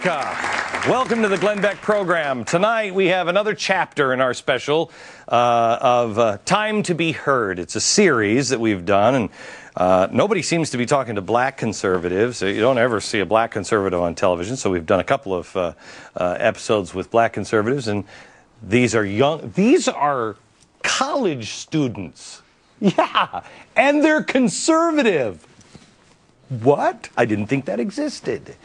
America. Welcome to the Glenn Beck program. Tonight we have another chapter in our special of Time to Be Heard. It's a series that we've done, and nobody seems to be talking to black conservatives. You don't ever see a black conservative on television, so we've done a couple of episodes with black conservatives, and these are college students. Yeah, and they're conservative. What? I didn't think that existed.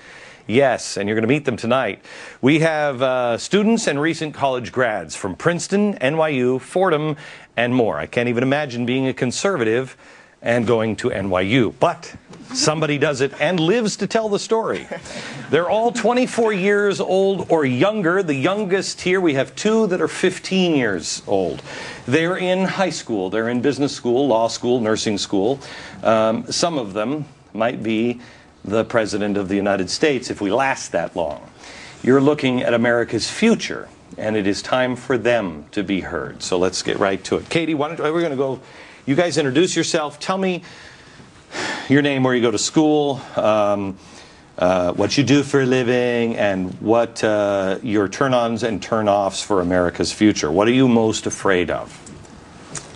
Yes, and you're going to meet them tonight. We have students and recent college grads from Princeton, NYU, Fordham, and more. I can't even imagine being a conservative and going to NYU, but somebody does it and lives to tell the story. They're all 24 years old or younger. The youngest here, we have two that are 15 years old. They're in high school. They're in business school, law school, nursing school. Some of them might be the President of the United States if we last that long. You're looking at America's future, and it is time for them to be heard. So let's get right to it. Katie, we're going to go, you guys introduce yourself. Tell me your name, where you go to school, what you do for a living, and what your turn-ons and turn-offs for America's future. What are you most afraid of?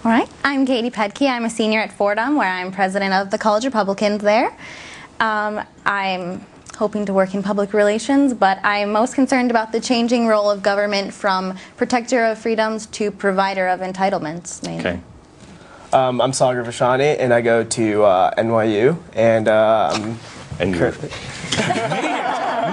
All right, I'm Katie Pedke. I'm a senior at Fordham, where I'm president of the College Republicans there. I'm hoping to work in public relations, but I'm most concerned about the changing role of government from protector of freedoms to provider of entitlements, mainly. Okay. I'm Sagar Vashani, and I go to NYU, and And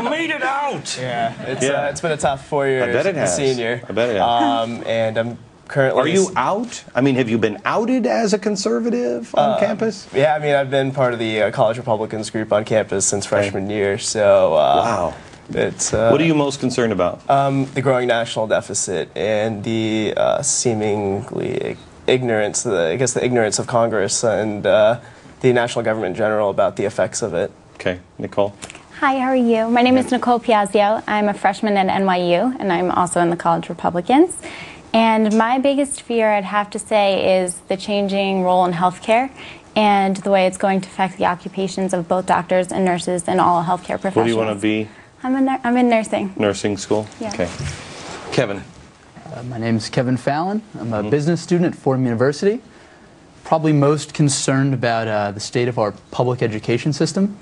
you made it out! Yeah, it's been a tough 4 years. I bet it has. Senior. I bet it has. And I'm currently... Are you out? I mean, have you been outed as a conservative on campus? Yeah, I mean, I've been part of the College Republicans group on campus since freshman year, so... Wow. It's, what are you most concerned about? The growing national deficit and the seemingly ignorance, the ignorance of Congress and the national government in general about the effects of it. Okay, Nicole? Hi, how are you? My name is Nicole Piazzio. I'm a freshman at NYU, and I'm also in the College Republicans. And my biggest fear, I'd have to say, is the changing role in healthcare and the way it's going to affect the occupations of both doctors and nurses and all healthcare professionals. What do you want to be? I'm in nursing. Nursing school? Yeah. Okay. Kevin? My name is Kevin Fallon. I'm a business student at Fordham University. Probably most concerned about the state of our public education system.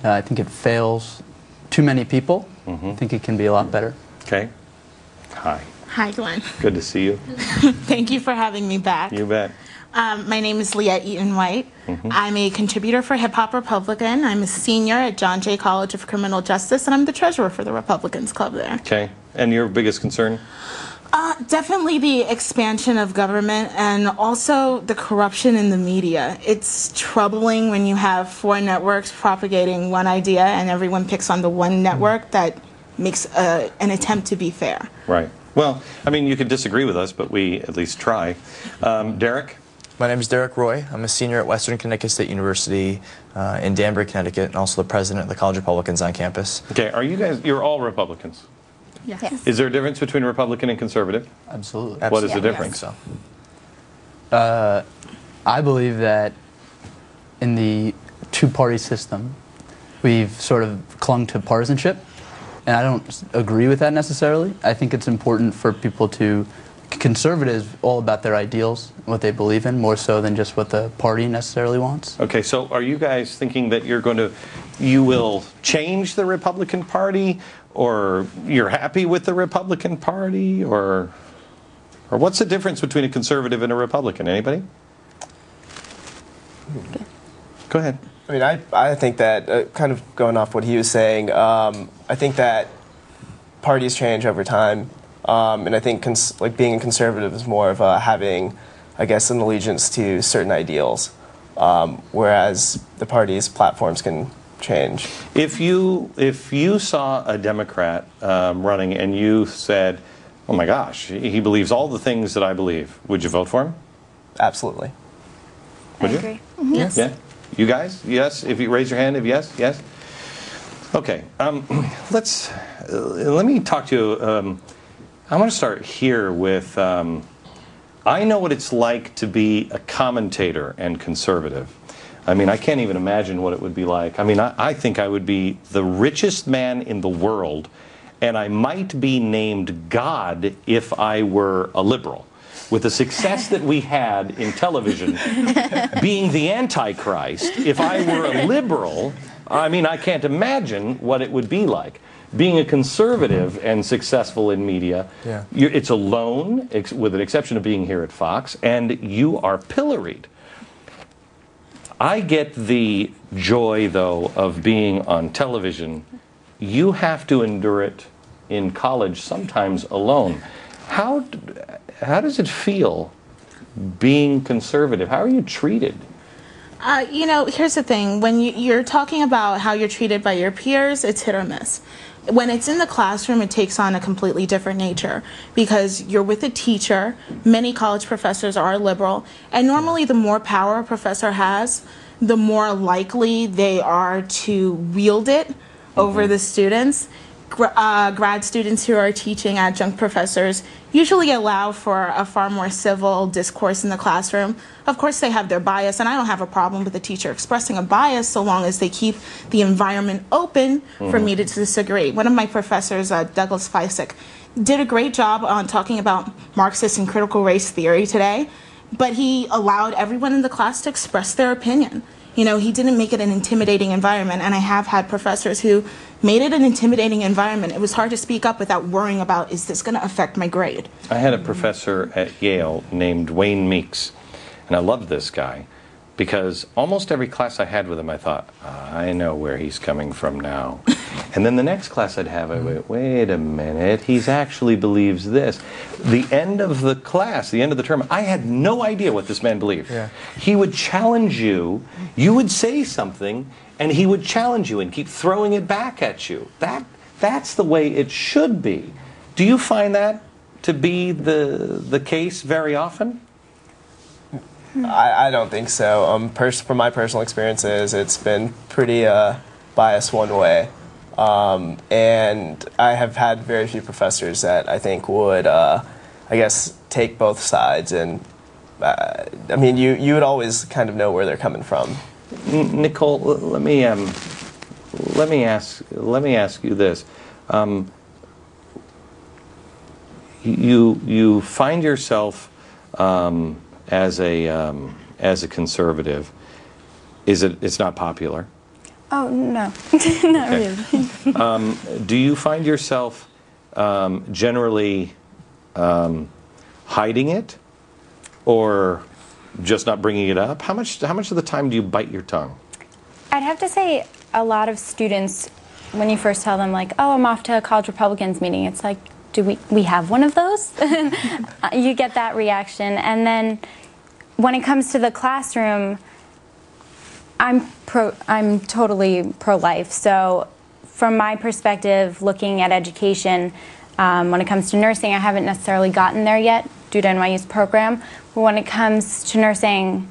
I think it fails too many people. I think it can be a lot better. Okay. Hi. Hi, Glenn. Good to see you. Thank you for having me back. You bet. My name is Leah Eaton-White. I'm a contributor for Hip Hop Republican. I'm a senior at John Jay College of Criminal Justice, and I'm the treasurer for the Republicans Club there. Okay. And your biggest concern? Definitely the expansion of government and also the corruption in the media. It's troubling when you have four networks propagating one idea and everyone picks on the one network that makes an attempt to be fair. Right. Well, I mean, you could disagree with us, but we at least try. Derek? My name is Derek Roy. I'm a senior at Western Connecticut State University in Danbury, Connecticut, and also the president of the College Republicans on campus. Okay, are you guys, you're all Republicans? Yes. Is there a difference between Republican and conservative? Absolutely. What is the Absolutely. difference? So. I believe that in the two-party system, we've sort of clung to partisanship, and I don't agree with that necessarily. I think it's important for people to, conservatives, all about their ideals, what they believe in, more so than just what the party necessarily wants. Okay, so are you guys thinking that you will change the Republican Party, or you're happy with the Republican Party, or what's the difference between a conservative and a Republican? Anybody? Go ahead. I mean, I think that, kind of going off what he was saying, I think that parties change over time, and I think like being a conservative is more of having, I guess, an allegiance to certain ideals, whereas the party's platforms can change. If you saw a Democrat running and you said, oh my gosh, he believes all the things that I believe, would you vote for him? Absolutely. Would you? agree. Yes. Yeah? You guys? Yes? If you raise your hand, if yes? Yes? Okay. Let me talk to you. I want to start here with, I know what it's like to be a commentator and conservative. I mean, I can't even imagine what it would be like. I mean, I think I would be the richest man in the world, and I might be named God if I were a liberal. With the success that we had in television, being the Antichrist, if I were a liberal, I mean, I can't imagine what it would be like. Being a conservative and successful in media, it's alone, with an exception of being here at Fox, and you are pilloried. I get the joy, though, of being on television. You have to endure it in college, sometimes alone. How does it feel being conservative? How are you treated? You know, here's the thing. When you're talking about how you're treated by your peers, it's hit or miss. When it's in the classroom, it takes on a completely different nature because you're with a teacher. Many college professors are liberal, and normally the more power a professor has, the more likely they are to wield it over the students. Grad students who are teaching adjunct professors usually allow for a far more civil discourse in the classroom. Of course, they have their bias, and I don't have a problem with the teacher expressing a bias so long as they keep the environment open for me to disagree. One of my professors, Douglas Feisick, did a great job on talking about Marxist and critical race theory today, but he allowed everyone in the class to express their opinion. You know, he didn't make it an intimidating environment, and I have had professors who made it an intimidating environment. It was hard to speak up without worrying about, is this going to affect my grade? I had a professor at Yale named Wayne Meeks, and I loved this guy because almost every class I had with him, I thought, I know where he's coming from now. And then the next class I'd have, I went, wait a minute, he actually believes this. The end of the class, the end of the term, I had no idea what this man believed. Yeah. He would challenge you, you would say something, and he would challenge you and keep throwing it back at you. That's the way it should be. Do you find that to be the case very often? I don't think so. From my personal experiences, it's been pretty biased one way. And I have had very few professors that I think would, I guess, take both sides. And I mean, you would always kind of know where they're coming from. Nicole, let me ask you this. You find yourself as a conservative. It's not popular? Oh, no, not really. Do you find yourself generally hiding it, or just not bringing it up? How much of the time do you bite your tongue? I'd have to say a lot of students, when you first tell them, like, oh, I'm off to a College Republicans meeting, it's like, do we have one of those? You get that reaction. And then when it comes to the classroom, I'm totally pro-life. So from my perspective, looking at education, when it comes to nursing, I haven't necessarily gotten there yet due to NYU's program. But when it comes to nursing,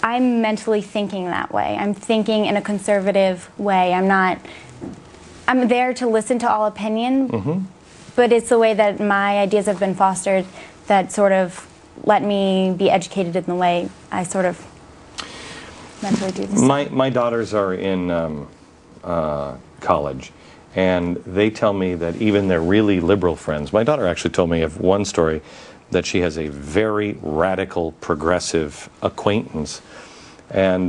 I'm mentally thinking that way. I'm thinking in a conservative way. I'm there to listen to all opinion, but it's the way that my ideas have been fostered that sort of let me be educated in the way I sort of mentally do this. My daughters are in college, and they tell me that even their really liberal friends, my daughter actually told me of one story that she has a very radical progressive acquaintance, and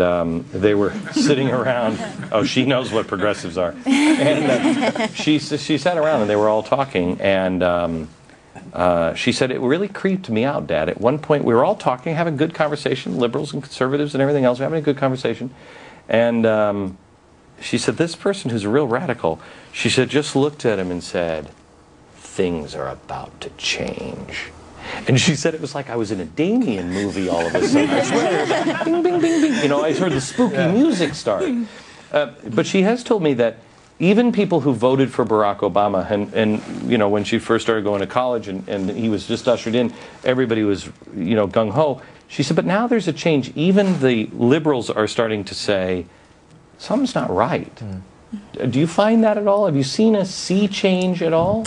they were sitting around. Oh, she knows what progressives are. And she sat around and they were all talking, and she said, it really creeped me out, Dad. At one point we were all talking, having good conversation, liberals and conservatives and everything else, having a good conversation, and she said, this person who's a real radical, she said, just looked at him and said, things are about to change. And she said it was like I was in a Damien movie all of a sudden. I swear, bing, bing, bing, bing. You know, I heard the spooky music start. But she has told me that even people who voted for Barack Obama, and you know, when she first started going to college and he was just ushered in, everybody was, you know, gung-ho. She said, but now there's a change. Even the liberals are starting to say, something's not right. Do you find that at all? Have you seen a sea change at all?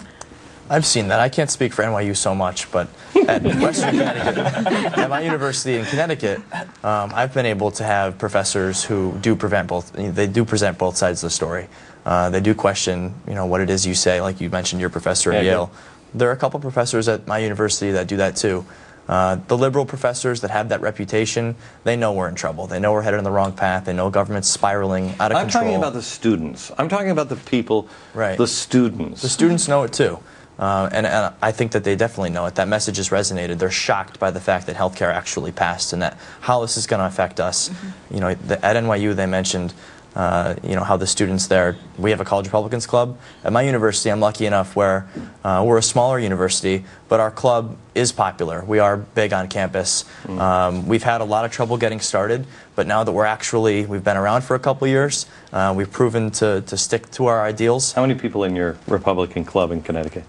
I've seen that. I can't speak for NYU so much, but at Western Connecticut, at my university in Connecticut, I've been able to have professors who do present both sides of the story. They do question, what it is you say, like you mentioned your professor at Yale. There are a couple professors at my university that do that too. The liberal professors that have that reputation, they know we're in trouble. They know we're headed in the wrong path. They know government's spiraling out of control. I'm talking about the students. I'm talking about the people, the students. The students know it too. And I think that they definitely know it. That message has resonated. They're shocked by the fact that healthcare actually passed and that how this is going to affect us. At NYU they mentioned how the students there, we have a College Republicans club. At my university, I'm lucky enough where we're a smaller university, but our club is popular. We are big on campus. We've had a lot of trouble getting started, but now that we've been around for a couple years, we've proven to stick to our ideals. How many people in your Republican club in Connecticut?